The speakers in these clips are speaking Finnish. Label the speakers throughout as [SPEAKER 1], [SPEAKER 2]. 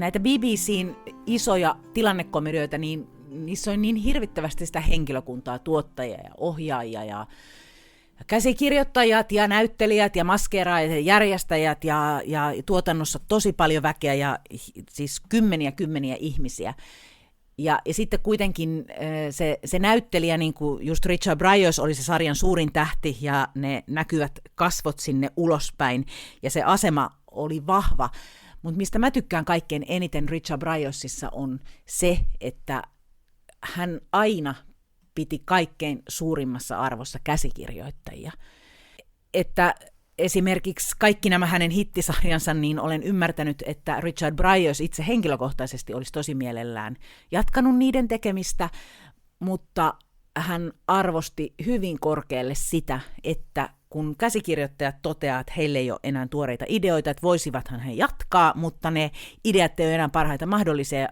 [SPEAKER 1] näitä BBC:n isoja tilannekomedioita, niin niissä on niin hirvittävästi sitä henkilökuntaa, tuottajia ja ohjaajia ja käsikirjoittajat ja näyttelijät ja maskeeraajat ja järjestäjät ja tuotannossa tosi paljon väkeä ja siis kymmeniä ihmisiä. Ja sitten kuitenkin se näyttelijä, niin kuin just Richard Bryars oli se sarjan suurin tähti ja ne näkyvät kasvot sinne ulospäin ja se asema oli vahva. Mutta mistä mä tykkään kaikkein eniten Richard Bryarsissa on se, että hän aina piti kaikkein suurimmassa arvossa käsikirjoittajia. Että esimerkiksi kaikki nämä hänen hittisarjansa, niin olen ymmärtänyt, että Richard Bryars itse henkilökohtaisesti olisi tosi mielellään jatkanut niiden tekemistä, mutta hän arvosti hyvin korkealle sitä, että kun käsikirjoittajat toteavat, että heille ei ole enää tuoreita ideoita, että voisivathan he jatkaa, mutta ne ideat ei ole enää parhaita mahdollisia,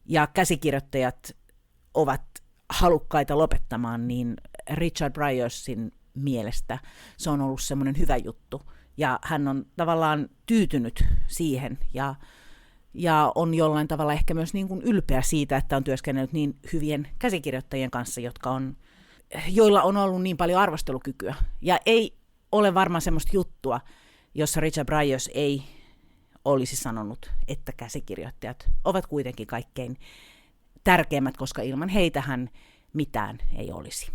[SPEAKER 1] ja käsikirjoittajat ovat halukkaita lopettamaan, niin Richard Bryarsin mielestä se on ollut semmoinen hyvä juttu. Ja hän on tavallaan tyytynyt siihen ja on jollain tavalla ehkä myös niin kuin ylpeä siitä, että on työskennellyt niin hyvien käsikirjoittajien kanssa, joilla on ollut niin paljon arvostelukykyä. Ja ei ole varmaan semmoista juttua, jossa Richard Bryars ei olisi sanonut, että käsikirjoittajat ovat kuitenkin kaikkein tärkeimmät, koska ilman heitähän mitään ei olisi.